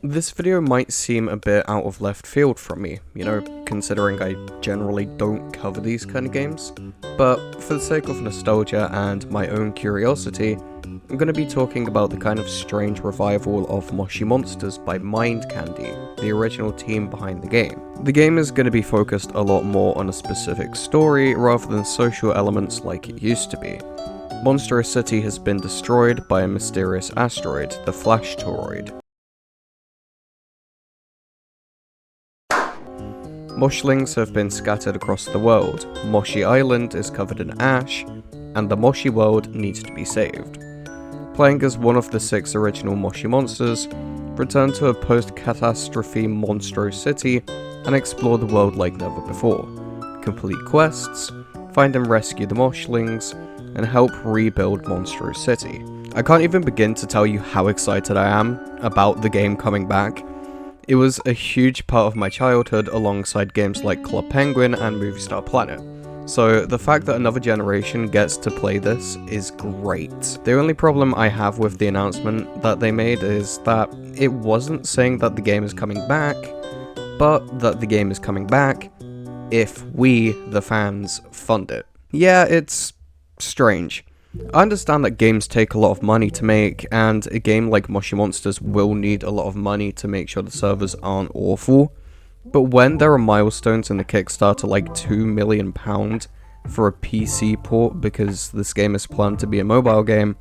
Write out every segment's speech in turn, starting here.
This video might seem a bit out of left field from me, considering I generally don't cover these kind of games, but for the sake of nostalgia and my own curiosity, I'm going to be talking about the kind of strange revival of Moshi Monsters by Mind Candy, the original team behind the game. The game is going to be focused a lot more on a specific story rather than social elements like it used to be. Monstro City has been destroyed by a mysterious asteroid, the Flash Toroid. Moshlings have been scattered across the world, Moshi Island is covered in ash, and the Moshi world needs to be saved. Playing as one of the 6 original Moshi monsters, return to a post-catastrophe Monstro City and explore the world like never before. Complete quests, find and rescue the Moshlings, and help rebuild Monstro City. I can't even begin to tell you how excited I am about the game coming back. It was a huge part of my childhood alongside games like Club Penguin and Movie Star Planet. So the fact that another generation gets to play this is great. The only problem I have with the announcement that they made is that it wasn't saying that the game is coming back, but that the game is coming back if we, the fans, fund it. Yeah, it's strange. I understand that games take a lot of money to make, and a game like Moshi Monsters will need a lot of money to make sure the servers aren't awful, but when there are milestones in the Kickstarter like £2 million for a PC port because this game is planned to be a mobile game,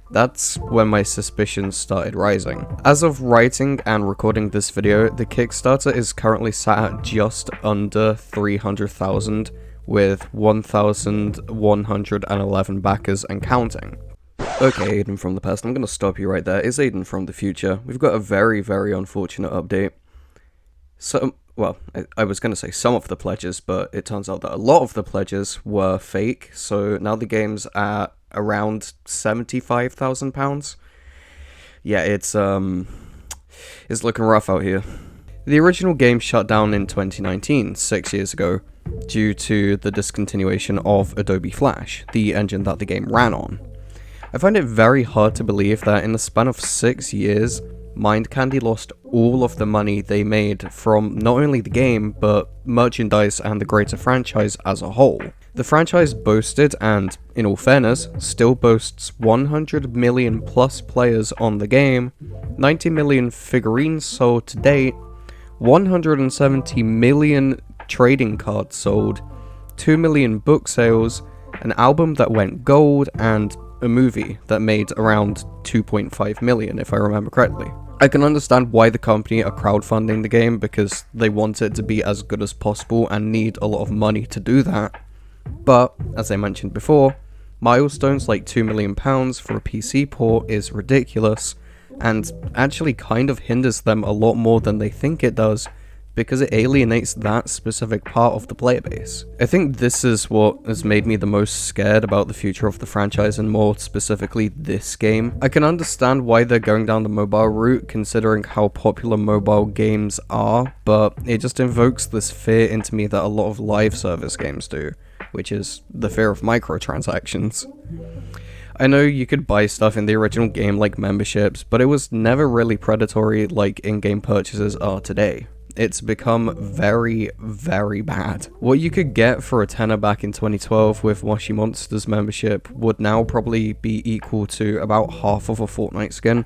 that's when my suspicions started rising. As of writing and recording this video, the Kickstarter is currently sat at just under 300,000, with 1,111 backers and counting. Okay, Aiden from the past, I'm going to stop you right there. It's Aiden from the future. We've got a very, very unfortunate update. So, well, I was going to say some of the pledges, but it turns out that a lot of the pledges were fake, so now the game's at around £75,000. Yeah, it's looking rough out here. The original game shut down in 2019, 6 years ago, due to the discontinuation of Adobe Flash, the engine that the game ran on. I find it very hard to believe that in the span of 6 years, Mind Candy lost all of the money they made from not only the game, but merchandise and the greater franchise as a whole. The franchise boasted, and in all fairness, still boasts 100 million plus players on the game, 90 million figurines sold to date, 170 million trading cards sold, 2 million book sales, an album that went gold, and a movie that made around 2.5 million if I remember correctly. I can understand why the company are crowdfunding the game because they want it to be as good as possible and need a lot of money to do that, but as I mentioned before, milestones like £2 million for a PC port is ridiculous and actually kind of hinders them a lot more than they think it does because it alienates that specific part of the player base. I think this is what has made me the most scared about the future of the franchise and more specifically this game. I can understand why they're going down the mobile route considering how popular mobile games are, but it just invokes this fear into me that a lot of live service games do, which is the fear of microtransactions. I know you could buy stuff in the original game like memberships, but it was never really predatory like in-game purchases are today. It's become very, very bad. What you could get for a tenner back in 2012 with Moshi Monsters membership would now probably be equal to about half of a Fortnite skin.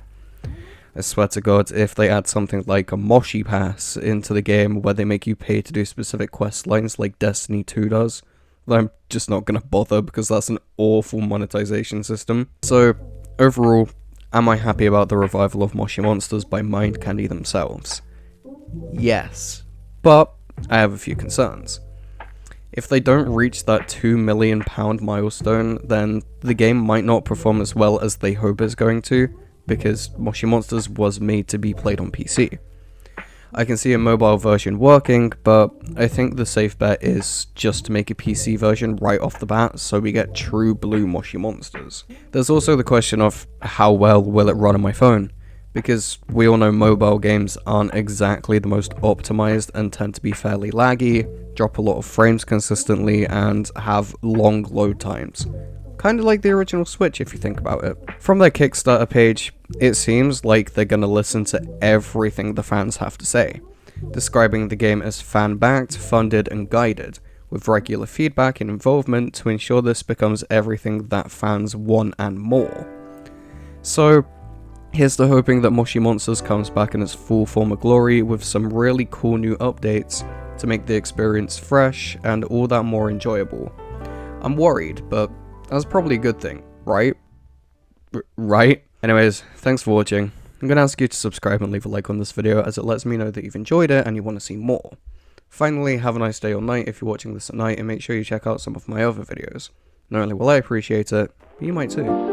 I swear to God, if they add something like a Moshi Pass into the game where they make you pay to do specific quest lines like Destiny 2 does, I'm just not gonna bother because that's an awful monetization system. So, overall, am I happy about the revival of Moshi Monsters by Mind Candy themselves? Yes, but I have a few concerns. If they don't reach that £2 million milestone, then the game might not perform as well as they hope it's going to, because Moshi Monsters was made to be played on PC. I can see a mobile version working, but I think the safe bet is just to make a PC version right off the bat so we get true blue Moshi Monsters. There's also the question of how well will it run on my phone, because we all know mobile games aren't exactly the most optimized and tend to be fairly laggy, drop a lot of frames consistently, and have long load times. Kinda like the original Switch if you think about it. From their Kickstarter page, it seems like they're gonna listen to everything the fans have to say, describing the game as fan-backed, funded, and guided, with regular feedback and involvement to ensure this becomes everything that fans want and more. So, here's to hoping that Moshi Monsters comes back in its full form of glory with some really cool new updates to make the experience fresh and all that more enjoyable. I'm worried, but that's probably a good thing, right? Right? Anyways, thanks for watching. I'm going to ask you to subscribe and leave a like on this video as it lets me know that you've enjoyed it and you want to see more. Finally, have a nice day or night if you're watching this at night, and make sure you check out some of my other videos. Not only will I appreciate it, but you might too.